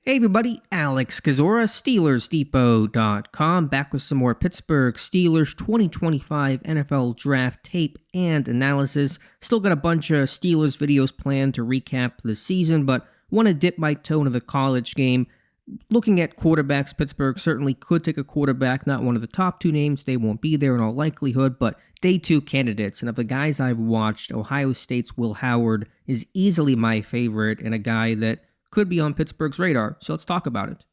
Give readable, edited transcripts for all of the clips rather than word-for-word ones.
Hey everybody, Alex Kozora, SteelersDepot.com, back with some more Pittsburgh Steelers 2025 NFL Draft tape and analysis. Still got a bunch of Steelers videos planned to recap the season, but want to dip my toe into the college game. Looking at quarterbacks, Pittsburgh certainly could take a quarterback, not one of the top two names. They won't be there in all likelihood, but day two candidates. And of the guys I've watched, Ohio State's Will Howard is easily my favorite and a guy that could be on Pittsburgh's radar, so let's talk about it.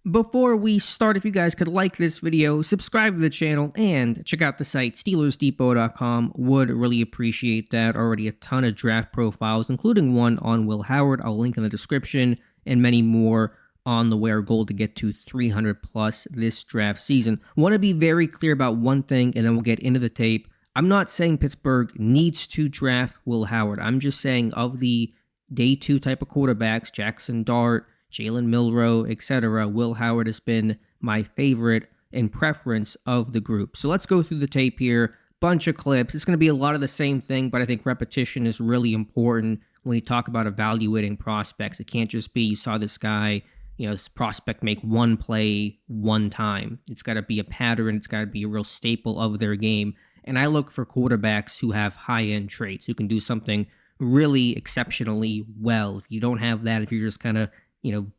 Before we start, if you guys could like this video, subscribe to the channel, and check out the site, SteelersDepot.com. Would really appreciate that. Already a ton of draft profiles, including one on Will Howard. I'll link in the description, and many more on the way. Our goal to get to 300 plus this draft season. Want to be very clear about one thing, and then we'll get into the tape. I'm not saying Pittsburgh needs to draft Will Howard. I'm just saying of the day two type of quarterbacks, Jackson Dart, Jalen Milroe, etc., Will Howard has been my favorite and preference of the group. So let's go through the tape here. Bunch of clips. It's going to be a lot of the same thing, but I think repetition is really important when you talk about evaluating prospects. It can't just be you saw this guy, this prospect make one play one time. It's got to be a pattern. It's got to be a real staple of their game. And I look for quarterbacks who have high-end traits, who can do something really exceptionally well. If you don't have that, if you're just kind of,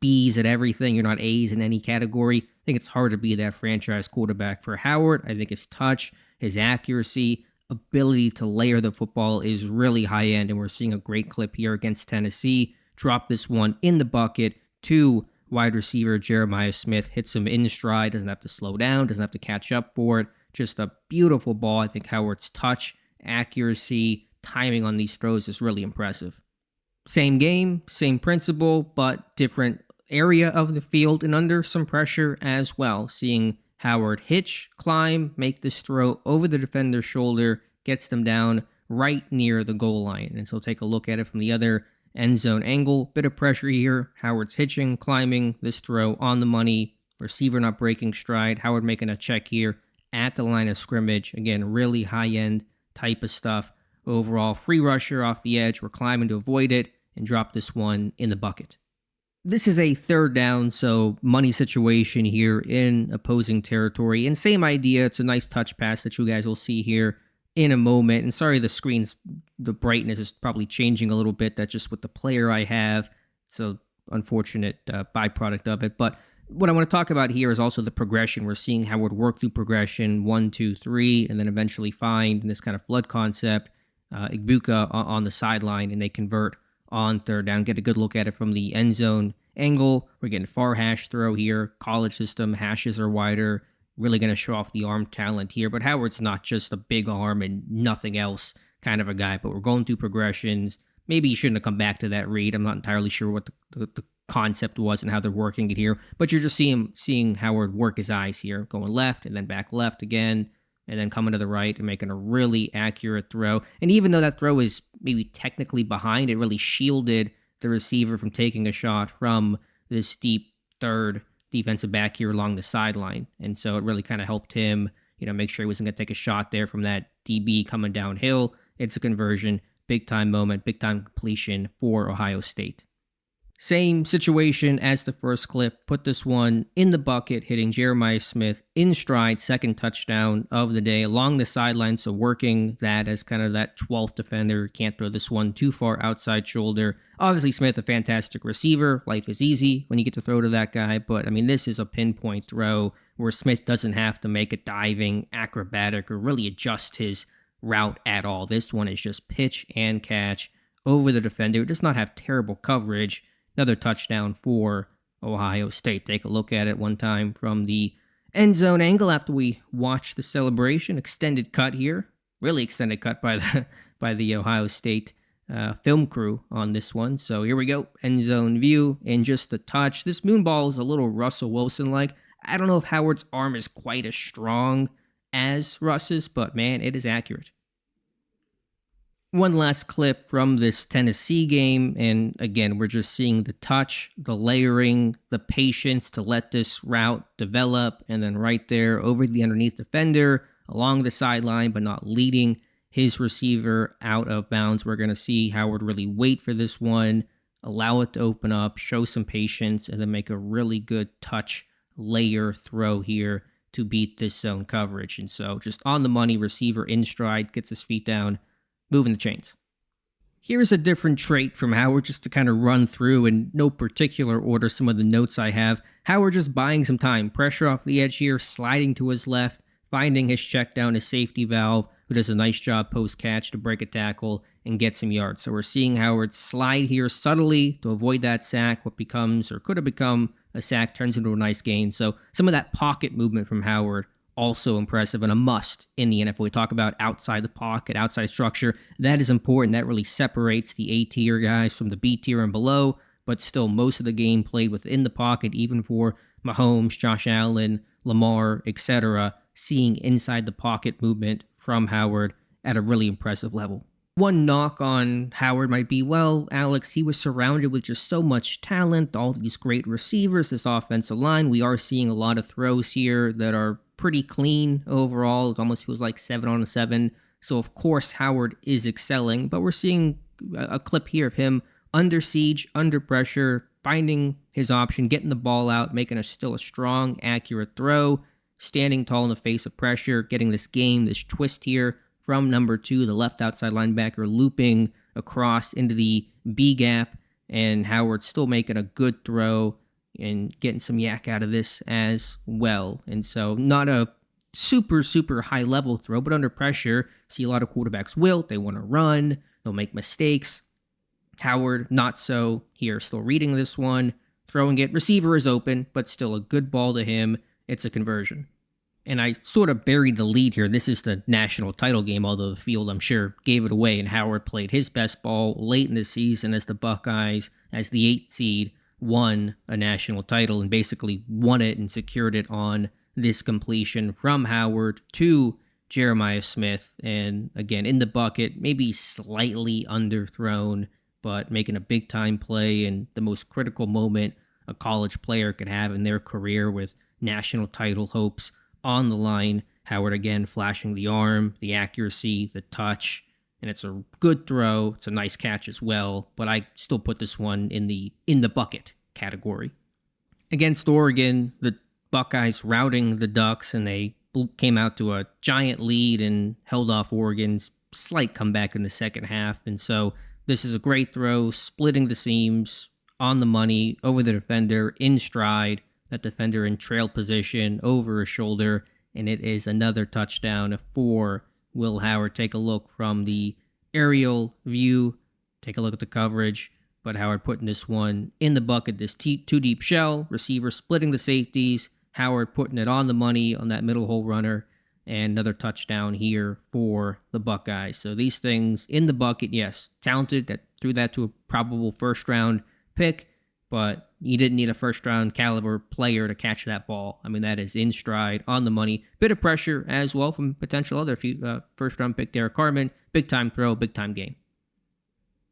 B's at everything, you're not A's in any category, I think it's hard to be that franchise quarterback. For Howard, I think his touch, his accuracy, ability to layer the football is really high end, and we're seeing a great clip here against Tennessee. Drop this one in the bucket to wide receiver Jeremiah Smith, hits him in stride, doesn't have to slow down, doesn't have to catch up for it. Just a beautiful ball. I think Howard's touch, accuracy, timing on these throws is really impressive. Same game, same principle, but different area of the field and under some pressure as well. Seeing Howard hitch, climb, make this throw over the defender's shoulder, gets them down right near the goal line. And so take a look at it from the other end zone angle. Bit of pressure here. Howard's hitching, climbing, this throw on the money. Receiver not breaking stride. Howard making a check here at the line of scrimmage. Again, really high-end type of stuff. Overall, free rusher off the edge. We're climbing to avoid it and drop this one in the bucket. This is a third down, so money situation here in opposing territory. And same idea. It's a nice touch pass that you guys will see here in a moment. And sorry, the brightness is probably changing a little bit. That's just with the player I have. It's an unfortunate byproduct of it. But what I want to talk about here is also the progression. We're seeing Howard work through progression 1, 2, 3, and then eventually find this kind of flood concept. Igbuka on the sideline, and they convert on third down. Get a good look at it from the end zone angle. We're getting far hash throw here. College system, hashes are wider. Really going to show off the arm talent here. But Howard's not just a big arm and nothing else kind of a guy, but we're going through progressions. Maybe he shouldn't have come back to that read. I'm not entirely sure what the concept was and how they're working it here. But you're just seeing Howard work his eyes here, going left and then back left again, and then coming to the right and making a really accurate throw. And even though that throw is maybe technically behind, it really shielded the receiver from taking a shot from this deep third defensive back here along the sideline. And so it really kind of helped him, make sure he wasn't going to take a shot there from that DB coming downhill. It's a conversion, big-time moment, big-time completion for Ohio State. Same situation as the first clip. Put this one in the bucket, hitting Jeremiah Smith in stride, second touchdown of the day along the sideline. So working that as kind of that 12th defender. Can't throw this one too far outside shoulder. Obviously, Smith, a fantastic receiver. Life is easy when you get to throw to that guy. But, this is a pinpoint throw where Smith doesn't have to make a diving, acrobatic, or really adjust his route at all. This one is just pitch and catch over the defender. It does not have terrible coverage. Another touchdown for Ohio State. Take a look at it one time from the end zone angle after we watch the celebration. Extended cut here. Really extended cut by the Ohio State film crew on this one. So here we go. End zone view and just a touch. This moon ball is a little Russell Wilson-like. I don't know if Howard's arm is quite as strong as Russ's, but man, it is accurate. One last clip from this Tennessee game, and again, we're just seeing the touch, the layering, the patience to let this route develop, and then right there over the underneath defender, along the sideline, but not leading his receiver out of bounds. We're going to see Howard really wait for this one, allow it to open up, show some patience, and then make a really good touch layer throw here to beat this zone coverage. And so just on the money, receiver in stride, gets his feet down, moving the chains. Here's a different trait from Howard, just to kind of run through in no particular order some of the notes I have. Howard just buying some time, pressure off the edge here, sliding to his left, finding his check down, his safety valve, who does a nice job post-catch to break a tackle and get some yards. So we're seeing Howard slide here subtly to avoid that sack. What becomes or could have become a sack turns into a nice gain. So some of that pocket movement from Howard, also impressive and a must in the NFL. We talk about outside the pocket, outside structure. That is important. That really separates the A-tier guys from the B-tier and below, but still most of the game played within the pocket, even for Mahomes, Josh Allen, Lamar, etc., seeing inside the pocket movement from Howard at a really impressive level. One knock on Howard might be, well, Alex, he was surrounded with just so much talent, all these great receivers, this offensive line. We are seeing a lot of throws here that are pretty clean overall. It almost feels like 7 on 7. So, of course, Howard is excelling, but we're seeing a clip here of him under siege, under pressure, finding his option, getting the ball out, making still a strong, accurate throw, standing tall in the face of pressure, getting this game, this twist here from number 2, the left outside linebacker, looping across into the B gap, and Howard still making a good throw and getting some yak out of this as well. And so not a super, super high level throw, but under pressure, see a lot of quarterbacks wilt. They want to run. They'll make mistakes. Howard, not so here, still reading this one, throwing it. Receiver is open, but still a good ball to him. It's a conversion. And I sort of buried the lead here. This is the national title game, although the field, I'm sure, gave it away. And Howard played his best ball late in the season as the Buckeyes, as the 8th seed, won a national title and basically won it and secured it on this completion from Howard to Jeremiah Smith. And again, in the bucket, maybe slightly underthrown, but making a big-time play in the most critical moment a college player could have in their career with national title hopes on the line. Howard again flashing the arm, the accuracy, the touch, and it's a good throw. It's a nice catch as well, but I still put this one in the bucket category. Against Oregon, the Buckeyes routing the Ducks, and they came out to a giant lead and held off Oregon's slight comeback in the second half. And so this is a great throw, splitting the seams on the money over the defender in stride. That defender in trail position over his shoulder, and it is another touchdown for Will Howard. Take a look from the aerial view, take a look at the coverage, but Howard putting this one in the bucket, this two deep shell, receiver splitting the safeties, Howard putting it on the money on that middle hole runner, and another touchdown here for the Buckeyes. So these things in the bucket, yes, talented, that threw that to a probable first round pick, but you didn't need a first-round caliber player to catch that ball. I mean, that is in stride, on the money. Bit of pressure as well from potential other first-round pick Derek Carman. Big-time throw, big-time game.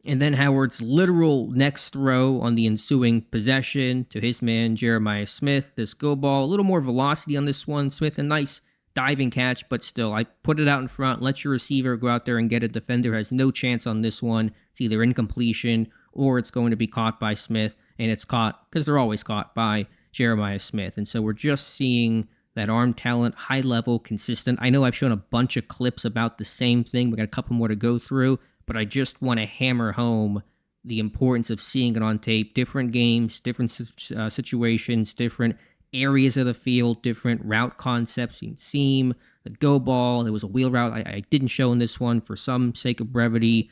And then Howard's literal next throw on the ensuing possession to his man, Jeremiah Smith. This go ball, a little more velocity on this one. Smith, a nice diving catch, but still, I put it out in front. Let your receiver go out there and get it. Defender has no chance on this one. It's either incompletion or it's going to be caught by Smith. And it's caught, because they're always caught, by Jeremiah Smith. And so we're just seeing that arm talent, high level, consistent. I know I've shown a bunch of clips about the same thing. We got a couple more to go through, but I just want to hammer home the importance of seeing it on tape. Different games, different situations, different areas of the field, different route concepts. You can seam, the go ball. There was a wheel route I didn't show in this one for some sake of brevity.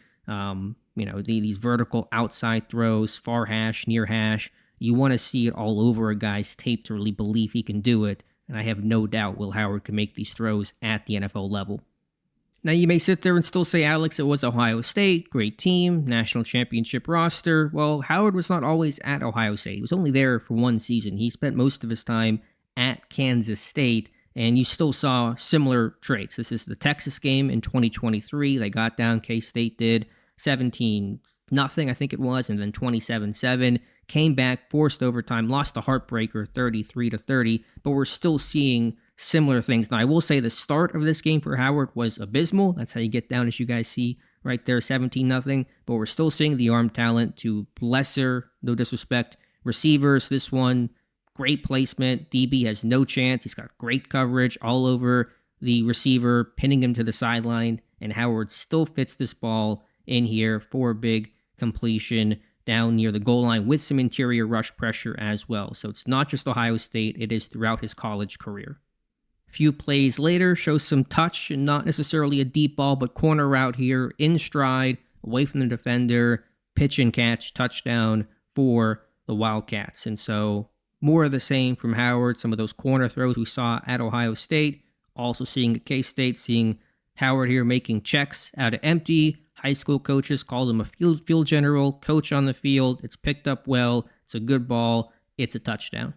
These vertical outside throws, far hash, near hash. You want to see it all over a guy's tape to really believe he can do it. And I have no doubt Will Howard can make these throws at the NFL level. Now, you may sit there and still say, Alex, it was Ohio State, great team, national championship roster. Well, Howard was not always at Ohio State. He was only there for one season. He spent most of his time at Kansas State, and you still saw similar traits. This is the Texas game in 2023. They got down, K-State did. 17-0, I think it was, and then 27-7, came back, forced overtime, lost the heartbreaker 33-30, but we're still seeing similar things. Now, I will say the start of this game for Howard was abysmal. That's how you get down, as you guys see right there, 17-0, but we're still seeing the arm talent to lesser, no disrespect, receivers. This one, great placement. DB has no chance. He's got great coverage all over the receiver, pinning him to the sideline, and Howard still fits this ball in here for a big completion down near the goal line with some interior rush pressure as well. So it's not just Ohio State, it is throughout his college career. A few plays later, shows some touch and not necessarily a deep ball, but corner route here, in stride, away from the defender, pitch and catch, touchdown for the Wildcats. And so more of the same from Howard, some of those corner throws we saw at Ohio State, also seeing at K-State, seeing Howard here making checks out of empty. High school coaches called him a field general, coach on the field. It's picked up well. It's a good ball. It's a touchdown.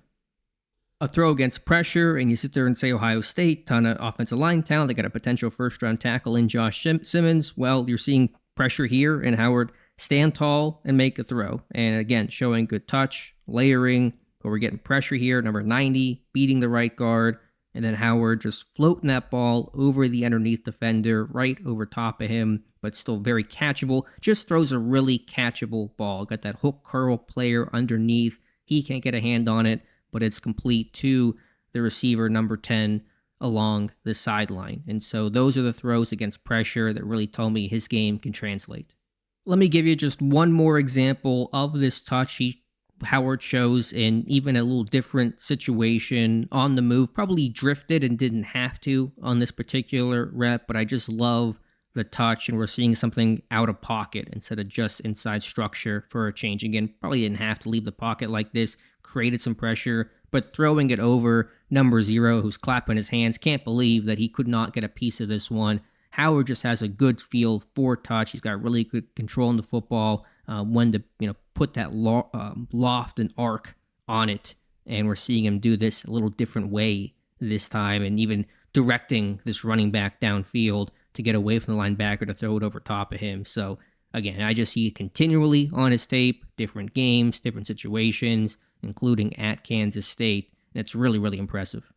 A throw against pressure, and you sit there and say Ohio State, ton of offensive line talent. They got a potential first-round tackle in Josh Simmons. Well, you're seeing pressure here, and Howard stand tall and make a throw. And again, showing good touch, layering, but we're getting pressure here. Number 90, beating the right guard. And then Howard just floating that ball over the underneath defender, right over top of him, but still very catchable. Just throws a really catchable ball. Got that hook curl player underneath. He can't get a hand on it, but it's complete to the receiver, number 10, along the sideline. And so those are the throws against pressure that really tell me his game can translate. Let me give you just one more example of this touch Howard shows in even a little different situation on the move. Probably drifted and didn't have to on this particular rep, but I just love the touch, and we're seeing something out of pocket instead of just inside structure for a change. Again, probably didn't have to leave the pocket like this, created some pressure, but throwing it over number 0, who's clapping his hands, can't believe that he could not get a piece of this one. Howard just has a good feel for touch. He's got really good control in the football, when to put that loft and arc on it, and we're seeing him do this a little different way this time, and even directing this running back downfield to get away from the linebacker to throw it over top of him. So again, I just see it continually on his tape, different games, different situations, including at Kansas State, and it's really, really impressive.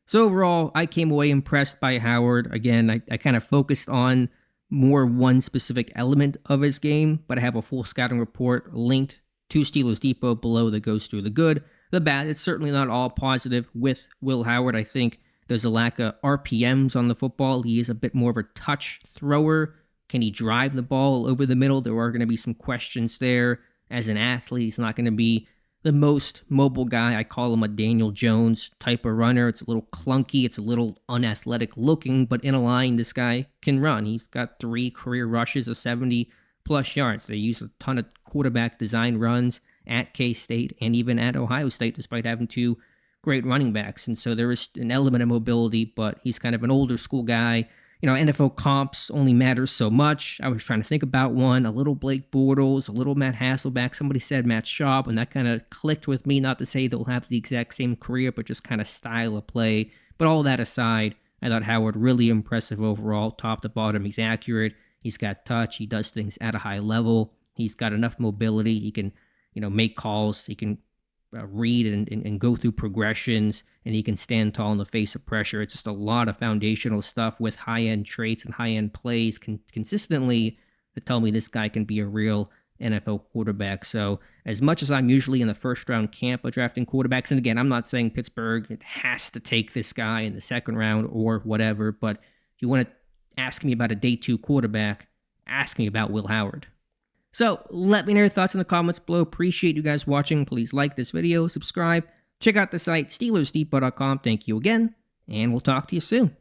So overall, I came away impressed by Howard. Again, I kind of focused on more one specific element of his game, but I have a full scouting report linked to Steelers Depot below that goes through the good, the bad. It's certainly not all positive with Will Howard. I think there's a lack of RPMs on the football. He is a bit more of a touch thrower. Can he drive the ball over the middle? There are going to be some questions there. As an athlete, he's not going to be the most mobile guy. I call him a Daniel Jones type of runner. It's a little clunky. It's a little unathletic looking, but in a line, this guy can run. He's got 3 career rushes of 70-plus yards. They use a ton of quarterback design runs at K-State and even at Ohio State, despite having 2 great running backs. And so there is an element of mobility, but he's kind of an older school guy. NFL comps only matter so much. I was trying to think about one, a little Blake Bortles, a little Matt Hasselbeck. Somebody said Matt Schaub, and that kind of clicked with me. Not to say they'll have the exact same career, but just kind of style of play. But all that aside, I thought Howard really impressive overall, top to bottom. He's accurate. He's got touch. He does things at a high level. He's got enough mobility. He can, make calls. He can read and go through progressions, and he can stand tall in the face of pressure. It's just a lot of foundational stuff with high-end traits and high-end plays consistently that tell me this guy can be a real NFL quarterback. So as much as I'm usually in the first-round camp of drafting quarterbacks, and again, I'm not saying Pittsburgh has to take this guy in the second round or whatever, but if you want to ask me about a day 2 quarterback, ask me about Will Howard. So let me know your thoughts in the comments below. Appreciate you guys watching. Please like this video, subscribe, check out the site, SteelersDepot.com. Thank you again, and we'll talk to you soon.